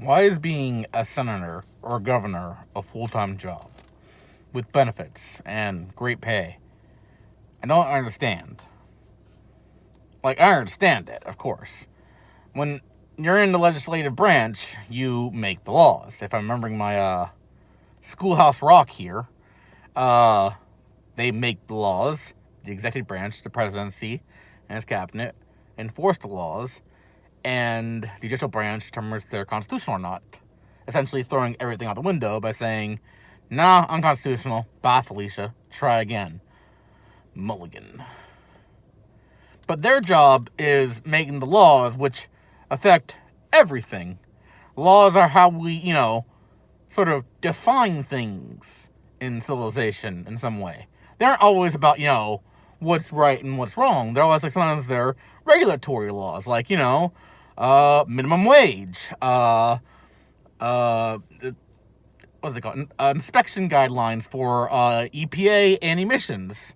Why is being a senator or a governor a full-time job with benefits and great pay? I don't understand. Like, I understand it, of course. When you're in the legislative branch, you make the laws. If I'm remembering my Schoolhouse Rock here, they make the laws. The executive branch, the presidency, and its cabinet enforce the laws, and the judicial branch determines if they're constitutional or not. Essentially throwing everything out the window by saying, nah, unconstitutional. Bye, Felicia. Try again. Mulligan. But their job is making the laws which affect everything. Laws are how we, sort of define things in civilization in some way. They aren't always about, what's right and what's wrong. They're always like, sometimes they're regulatory laws, like, minimum wage, what's it called? Inspection guidelines for EPA and emissions,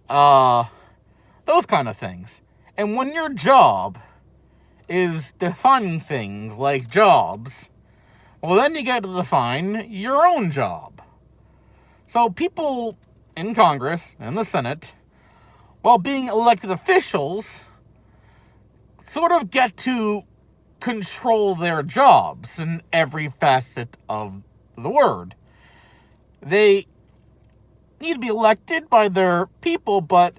those kind of things. And when your job is defining things like jobs, well, then you get to define your own job. So people in Congress and the Senate, while being elected officials, sort of get to control their jobs in every facet of the word. They need to be elected by their people, but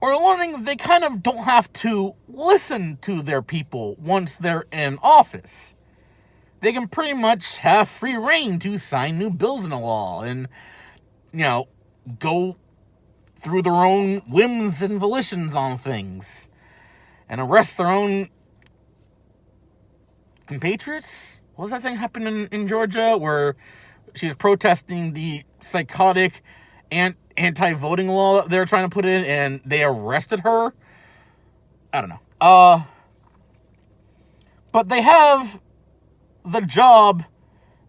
we're learning they kind of don't have to listen to their people once they're in office. They can pretty much have free reign to sign new bills into law and, go through their own whims and volitions on things and arrest their own compatriots. What was that thing happening in Georgia where she was protesting the psychotic anti-voting law that they were trying to put in and they arrested her? I don't know. But they have the job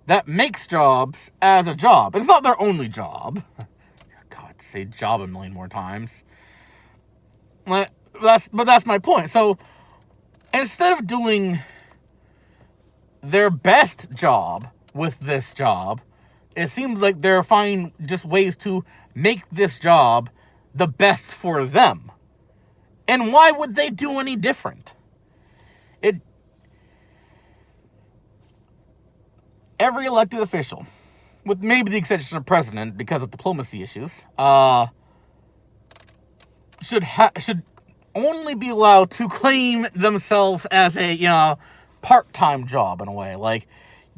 that makes jobs as a job. It's not their only job. God, say job a million more times. But that's my point. So instead of doing their best job with this job, it seems like they're finding just ways to make this job the best for them. And why would they do any different? Every elected official, with maybe the exception of president because of diplomacy issues, should only be allowed to claim themselves as a part-time job in a way. Like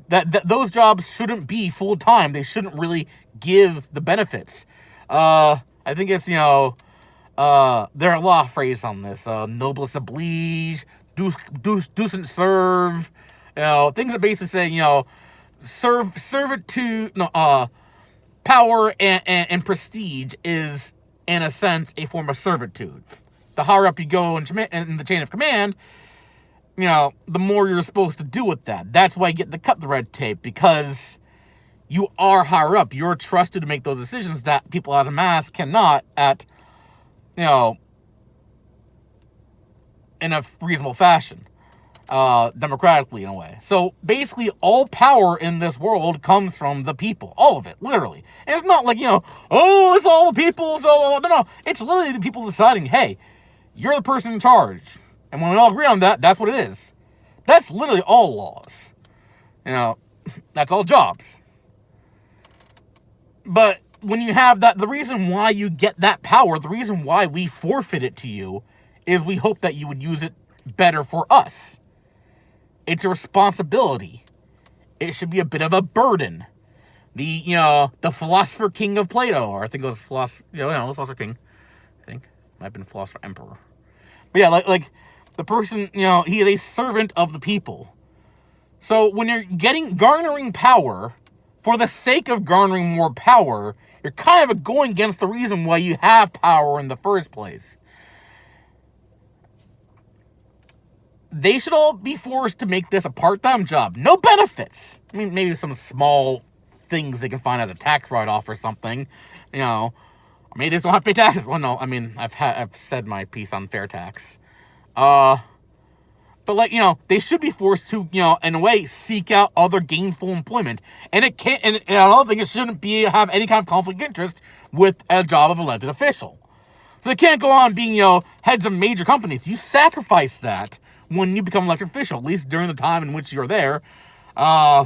that those jobs shouldn't be full-time. They shouldn't really give the benefits. I think it's there are a lot of phrases on this. Noblesse oblige, ducent serve. Things that basically say servitude, power and prestige is, in a sense, a form of servitude. The higher up you go in the chain of command, the more you're supposed to do with that. That's why you get to cut the red tape, because you are higher up. You're trusted to make those decisions that people as a mass cannot at, in a reasonable fashion. Democratically in a way. So basically all power in this world comes from the people. All of it, literally. And it's not like, it's all the people, so no. It's literally the people deciding, hey, you're the person in charge. And when we all agree on that, that's what it is. That's literally all laws. That's all jobs. But when you have that, the reason why you get that power, the reason why we forfeit it to you, is we hope that you would use it better for us. It's a responsibility. It should be a bit of a burden. The philosopher king of Plato, or I think it was philosopher king. I think might have been philosopher emperor. But yeah, like the person, he is a servant of the people. So when you're garnering power for the sake of garnering more power, you're kind of going against the reason why you have power in the first place. They should all be forced to make this a part-time job. No benefits. I mean, maybe some small things they can find as a tax write-off or something. Maybe they just don't have to pay taxes. Well, no, I mean, I've said my piece on fair tax. But, like, they should be forced to, in a way, seek out other gainful employment. And it can't, and I don't think it shouldn't have any kind of conflict of interest with a job of elected official. So they can't go on being, heads of major companies. You sacrifice that when you become elected official, at least during the time in which you're there. I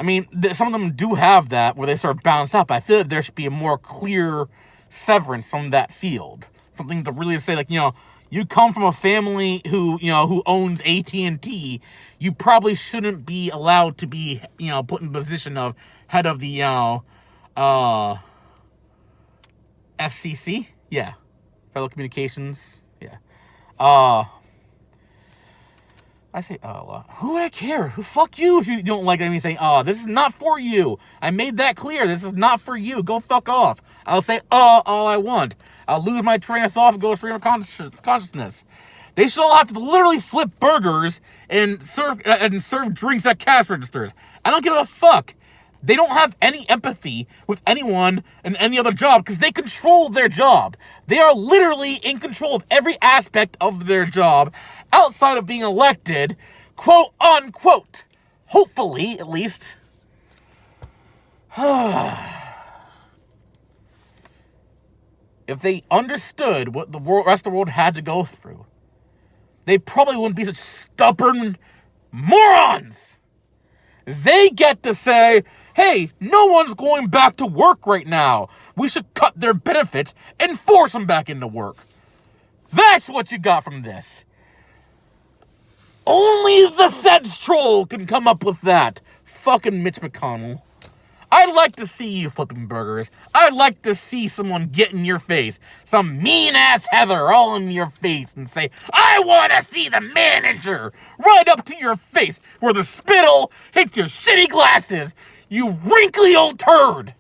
mean, some of them do have that where they sort of balance out, but I feel like there should be a more clear severance from that field. Something to really say, like, you come from a family who owns AT&T, you probably shouldn't be allowed to be, put in the position of head of the, FCC? Yeah. Federal Communications? Yeah. I say, who would I care? Fuck you if you don't like me saying, this is not for you. I made that clear. This is not for you. Go fuck off. I'll say, all I want. I'll lose my train of thought and go straight to consciousness. They should all have to literally flip burgers and serve drinks at cash registers. I don't give a fuck. They don't have any empathy with anyone in any other job because they control their job. They are literally in control of every aspect of their job outside of being elected, quote unquote. Hopefully, at least. If they understood what the rest of the world had to go through, they probably wouldn't be such stubborn morons. They get to say, hey, no one's going back to work right now. We should cut their benefits and force them back into work. That's what you got from this. Only the Seds troll can come up with that. Fucking Mitch McConnell. I'd like to see you flipping burgers. I'd like to see someone get in your face. Some mean-ass Heather all in your face and say, I want to see the manager right up to your face where the spittle hits your shitty glasses, you wrinkly old turd.